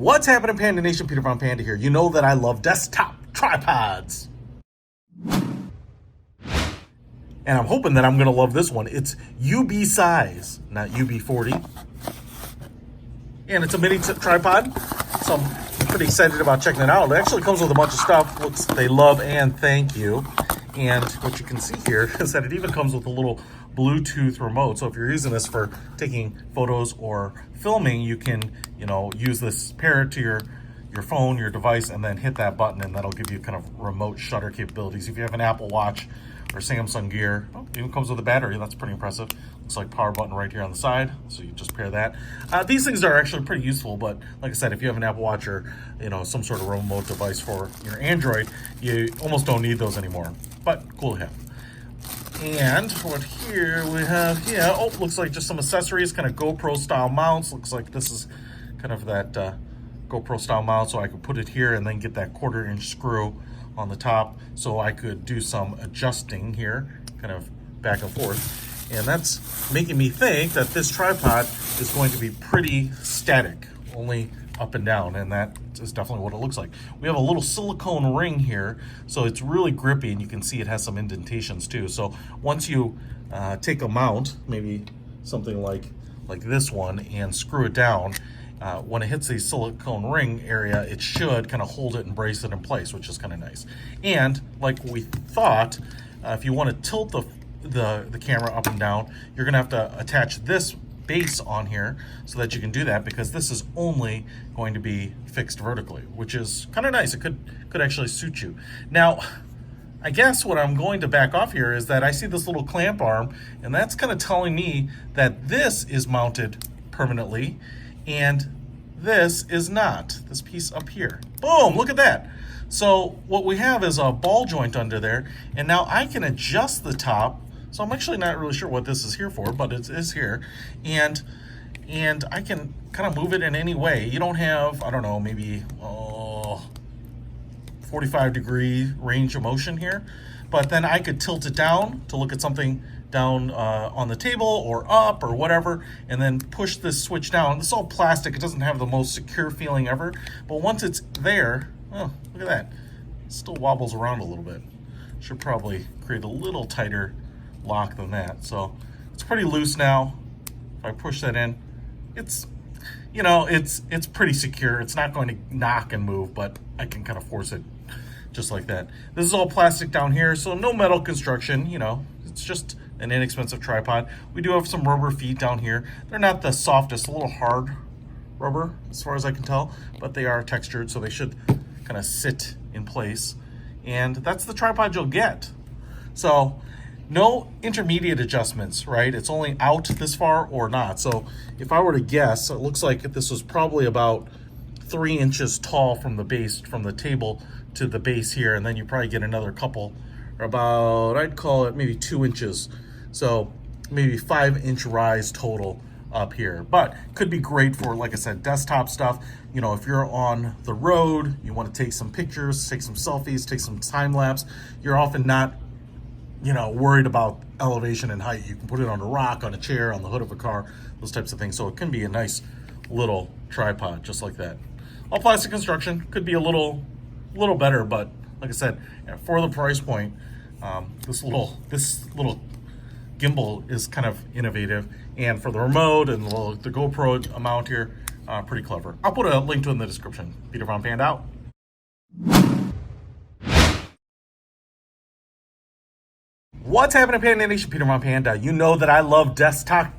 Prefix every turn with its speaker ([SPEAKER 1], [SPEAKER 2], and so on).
[SPEAKER 1] What's happening, Panda Nation? Peter von Panda here. You know that I love desktop tripods. And I'm hoping that I'm going to love this one. It's UBeesize, not UB40. And it's a mini tripod, so I'm pretty excited about checking it out. It actually comes with a bunch of stuff. Looks, they love and thank you. And what you can see here is that it even comes with a little Bluetooth remote. So if you're using this for taking photos or filming, you can, use this, pair it to your phone, your device, and then hit that button, and that'll give you kind of remote shutter capabilities. If you have an Apple Watch or Samsung Gear, it even comes with a battery. That's pretty impressive. Looks like power button right here on the side, so you just pair that. These things are actually pretty useful, but like I said, if you have an Apple Watch or some sort of remote device for your Android, you almost don't need those anymore. But cool to have. And what here we have, looks like just some accessories, kind of GoPro style mounts. Looks like this is kind of that GoPro style mount, so I could put it here and then get that 1/4 inch screw on the top, so I could do some adjusting here, kind of back and forth. And that's making me think that this tripod is going to be pretty static, only up and down, and that is definitely what it looks like. We have a little silicone ring here, so it's really grippy, and you can see it has some indentations too. So once you take a mount, maybe something like this one, and screw it down, when it hits the silicone ring area, it should kind of hold it and brace it in place, which is kind of nice. And like we thought, if you want to tilt the camera up and down, you're gonna have to attach this base on here so that you can do that, because this is only going to be fixed vertically, which is kind of nice. It could actually suit you. Now, I guess what I'm going to back off here is that I see this little clamp arm, and that's kind of telling me that this is mounted permanently and this is not. This piece up here. Boom, look at that. So what we have is a ball joint under there, and now I can adjust the top. So I'm actually not really sure what this is here for, but it is here. And I can kind of move it in any way. You don't have, I don't know, maybe 45-degree range of motion here. But then I could tilt it down to look at something down on the table or up or whatever, and then push this switch down. This is all plastic. It doesn't have the most secure feeling ever. But once it's there, oh, look at that. It still wobbles around a little bit. Should probably create a little tighter lock than that. So it's pretty loose now. If I push that in, it's it's pretty secure. It's not going to knock and move, but I can kind of force it just like that. This is all plastic down here, so no metal construction. It's just an inexpensive tripod. We do have some rubber feet down here. They're not the softest, a little hard rubber as far as I can tell, but they are textured, so they should kind of sit in place. And that's the tripod you'll get. So no intermediate adjustments, right? It's only out this far or not. So if I were to guess, it looks like this was probably about 3 inches tall from the base, from the table to the base here, and then you probably get another couple, or about, I'd call it maybe 2 inches. So maybe 5-inch rise total up here. But could be great for, like I said, desktop stuff. If you're on the road, you want to take some pictures, take some selfies, take some time lapse, you're often not worried about elevation and height. You can put it on a rock, on a chair, on the hood of a car, those types of things. So it can be a nice little tripod, just like that. All plastic construction, could be a little better, but like I said, for the price point, this little gimbal is kind of innovative, and for the remote and the GoPro mount here, pretty clever. I'll put a link to it in the description. Peter von Panda out. What's happening, Panda Nation? Peter von Panda. You know that I love desktop